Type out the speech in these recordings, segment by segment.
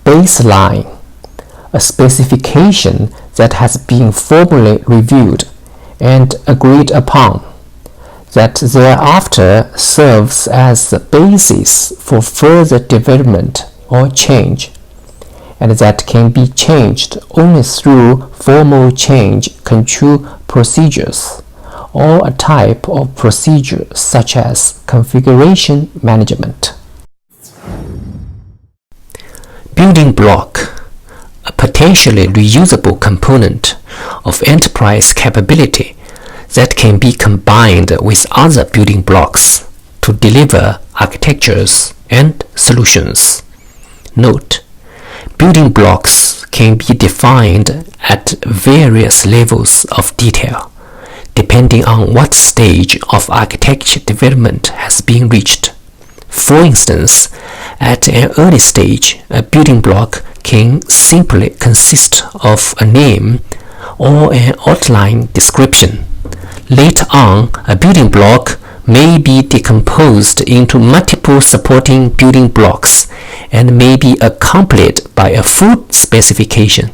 baseline, a specification that has been formally reviewed and agreed upon, that thereafter serves as the basis for further development or change, and that can be changed only through formal change control procedures or a type of procedure such as configuration management. Building block, a potentially reusable component of enterprise capability that can be combined with other building blocks to deliver architectures and solutions. Note: building blocks can be defined at various levels of detail, depending on what stage of architecture development has been reached. For instance, at an early stage, a building block can simply consist of a name or an outline description. Later on, a building block may be decomposed into multiple supporting building blocks and may be accompanied by a full specification.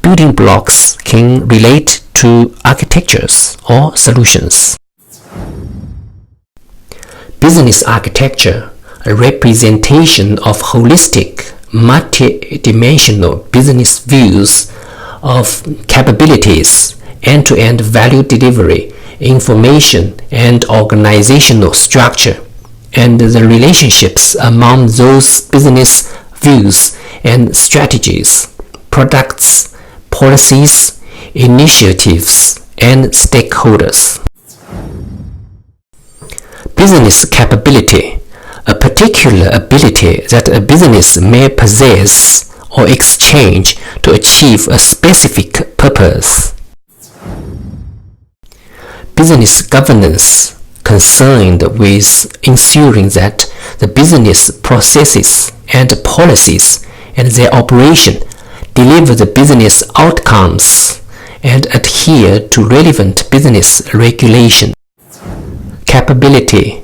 Building blocks can relate to architectures or solutions. Business architecture, a representation of holistic, multi-dimensional business views of capabilities, end-to-end value delivery, information and organizational structure, and the relationships among those business views and strategies, products, policies, initiatives, and stakeholders. Business capability, a particular ability that a business may possess or exchange to achieve a specific purpose. Business governance, concerned with ensuring that the business processes and policies and their operation deliver the business outcomes and adhere to relevant business regulation. Capability,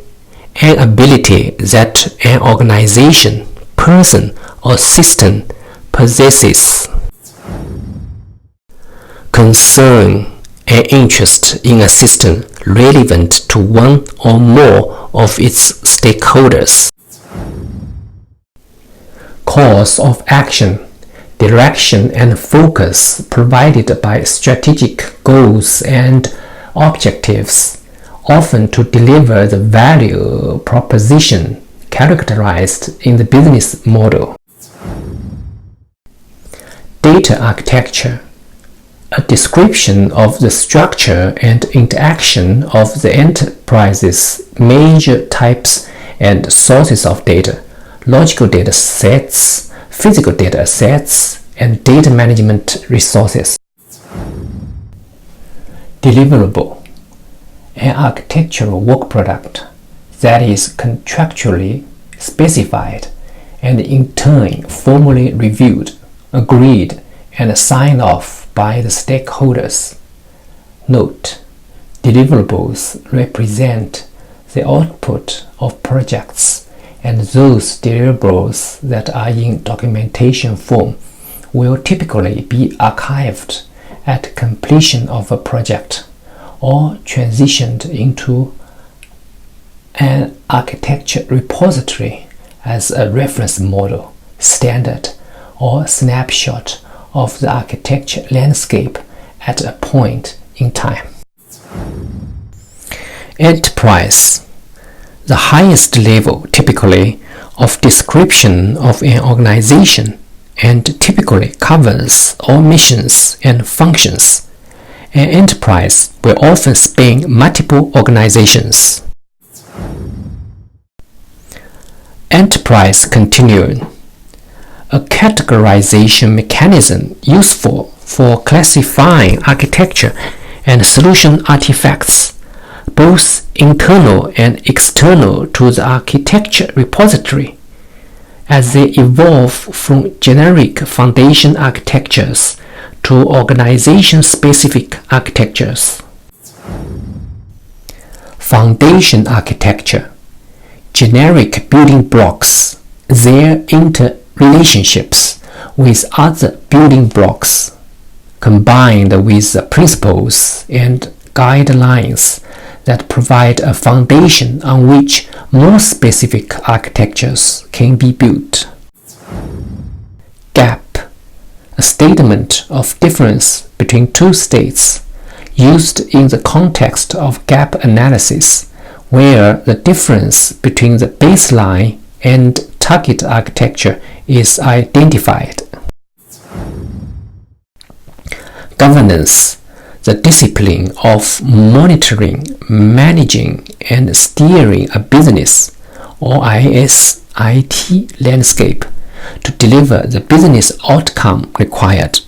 an ability that an organization, person, or system possesses. Concern, an interest in a system relevant to one or more of its stakeholders. Course of action, direction and focus provided by strategic goals and objectives, often to deliver the value proposition characterized in the business model. Data architecture, a description of the structure and interaction of the enterprise's major types and sources of data, logical data sets, physical data sets, and data management resources. Deliverable, an architectural work product that is contractually specified and in turn formally reviewed, agreed, and signed off by the stakeholders. Note: deliverables represent the output of projects, and those deliverables that are in documentation form will typically be archived at completion of a project or transitioned into an architecture repository as a reference model, standard, or snapshot of the architecture landscape at a point in time. Enterprise, the highest level typically of description of an organization, and typically covers all missions and functions. An enterprise will often span multiple organizations. Enterprise Continuum, a categorization mechanism useful for classifying architecture and solution artifacts, both internal and external to the architecture repository, as they evolve from generic foundation architectures to organization-specific architectures. Foundation architecture, generic building blocks, their interrelationships, with other building blocks, combined with the principles and guidelines that provide a foundation on which more specific architectures can be built. Gap, a statement of difference between two states, used in the context of gap analysis, where the difference between the baseline and target architecture is identified. Governance, the discipline of monitoring, managing, and steering a business or IS/IT landscape to deliver the business outcome required.